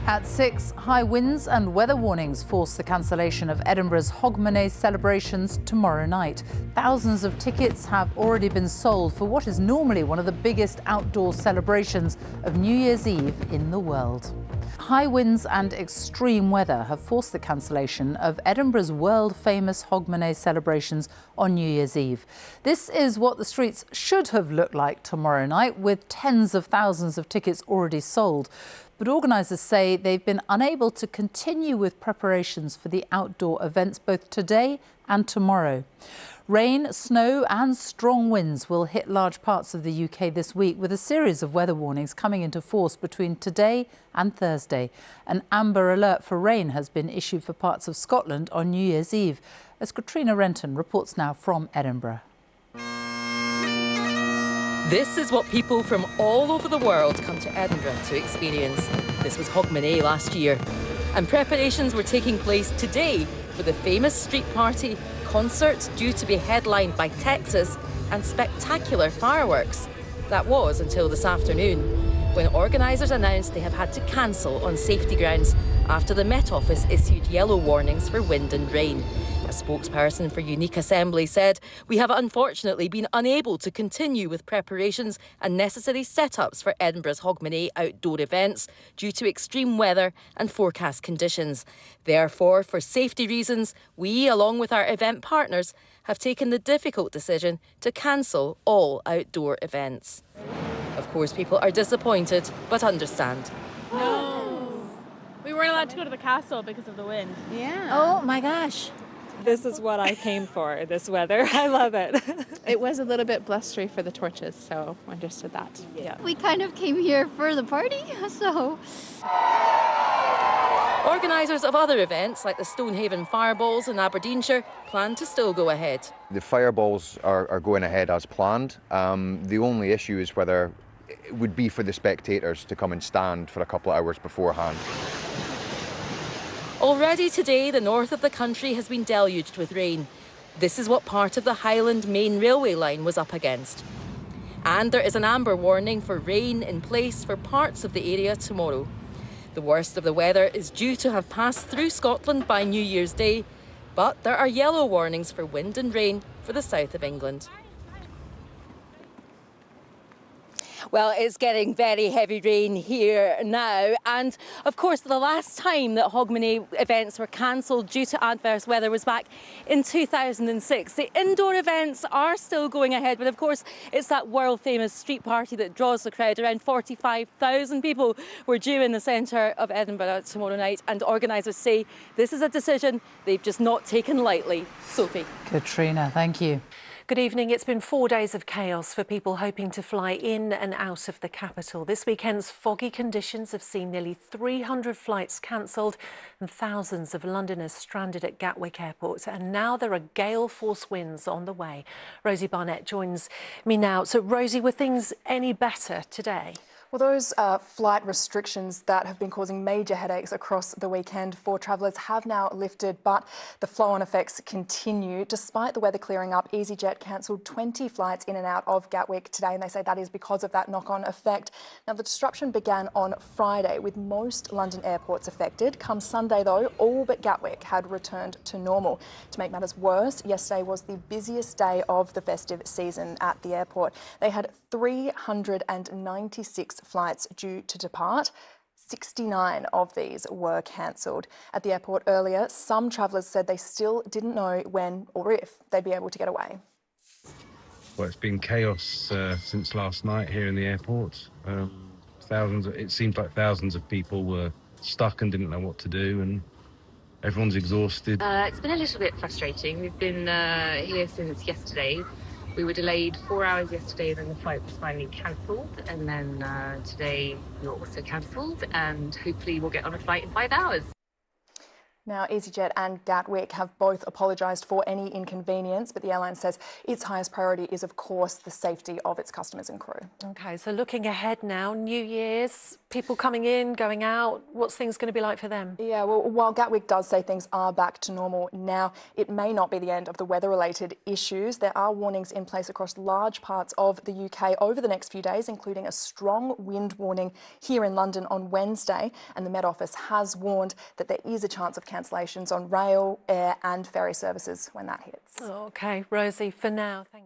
At 6, high winds and weather warnings force the cancellation of Edinburgh's Hogmanay celebrations tomorrow night. Thousands of tickets have already been sold for what is normally one of the biggest outdoor celebrations of New Year's Eve in the world. High winds and extreme weather have forced the cancellation of Edinburgh's world-famous Hogmanay celebrations on New Year's Eve. This is what the streets should have looked like tomorrow night, with tens of thousands of tickets already sold. But organisers say they've been unable to continue with preparations for the outdoor events both today and tomorrow. Rain, snow and strong winds will hit large parts of the UK this week, with a series of weather warnings coming into force between today and Thursday. An amber alert for rain has been issued for parts of Scotland on New Year's Eve, as Katrina Renton reports now from Edinburgh. This is what people from all over the world come to Edinburgh to experience. This was Hogmanay last year, and preparations were taking place today for the famous street party, concerts due to be headlined by Texas, and spectacular fireworks. That was until this afternoon, when organisers announced they have had to cancel on safety grounds after the Met Office issued yellow warnings for wind and rain. A spokesperson for Unique Assembly said, "We have unfortunately been unable to continue with preparations and necessary setups for Edinburgh's Hogmanay outdoor events due to extreme weather and forecast conditions. Therefore, for safety reasons, we, along with our event partners, have taken the difficult decision to cancel all outdoor events." Of course, people are disappointed, but understand. No. We weren't allowed to go to the castle because of the wind. Yeah. Oh my gosh. This is what I came for, this weather. I love it. It was a little bit blustery for the torches, so understood that. Yeah. We kind of came here for the party, so... Organisers of other events, like the Stonehaven Fireballs in Aberdeenshire, plan to still go ahead. The fireballs are going ahead as planned. The only issue is whether it would be for the spectators to come and stand for a couple of hours beforehand. Already today, the north of the country has been deluged with rain. This is what part of the Highland Main Railway line was up against. And there is an amber warning for rain in place for parts of the area tomorrow. The worst of the weather is due to have passed through Scotland by New Year's Day, but there are yellow warnings for wind and rain for the south of England. Well, it's getting very heavy rain here now, and of course the last time that Hogmanay events were cancelled due to adverse weather was back in 2006. The indoor events are still going ahead, but of course it's that world famous street party that draws the crowd. Around 45,000 people were due in the centre of Edinburgh tomorrow night, and organisers say this is a decision they've just not taken lightly. Sophie. Katrina, thank you. Good evening. It's been 4 days of chaos for people hoping to fly in and out of the capital. This weekend's foggy conditions have seen nearly 300 flights cancelled and thousands of Londoners stranded at Gatwick Airport. And now there are gale force winds on the way. Rosie Barnett joins me now. So, Rosie, were things any better today? Well, those flight restrictions that have been causing major headaches across the weekend for travellers have now lifted, but the flow-on effects continue. Despite the weather clearing up, EasyJet cancelled 20 flights in and out of Gatwick today, and they say that is because of that knock-on effect. Now, the disruption began on Friday, with most London airports affected. Come Sunday, though, all but Gatwick had returned to normal. To make matters worse, yesterday was the busiest day of the festive season at the airport. They had 396 flights due to depart. 69 of these were cancelled. At the airport earlier, some travellers said they still didn't know when or if they'd be able to get away. Well, it's been chaos since last night here in the airport. It seemed like thousands of people were stuck and didn't know what to do, and everyone's exhausted. It's been a little bit frustrating. We've been here since yesterday. We were delayed 4 hours yesterday, then the flight was finally cancelled, and then today we were also cancelled, and hopefully we'll get on a flight in 5 hours. Now, EasyJet and Gatwick have both apologised for any inconvenience, but the airline says its highest priority is, of course, the safety of its customers and crew. OK, so looking ahead now, New Year's, people coming in, going out, what's things going to be like for them? Yeah, well, while Gatwick does say things are back to normal now, it may not be the end of the weather-related issues. There are warnings in place across large parts of the UK over the next few days, including a strong wind warning here in London on Wednesday. And the Met Office has warned that there is a chance of cancellations on rail, air and ferry services when that hits. OK, Rosie, for now, thank you.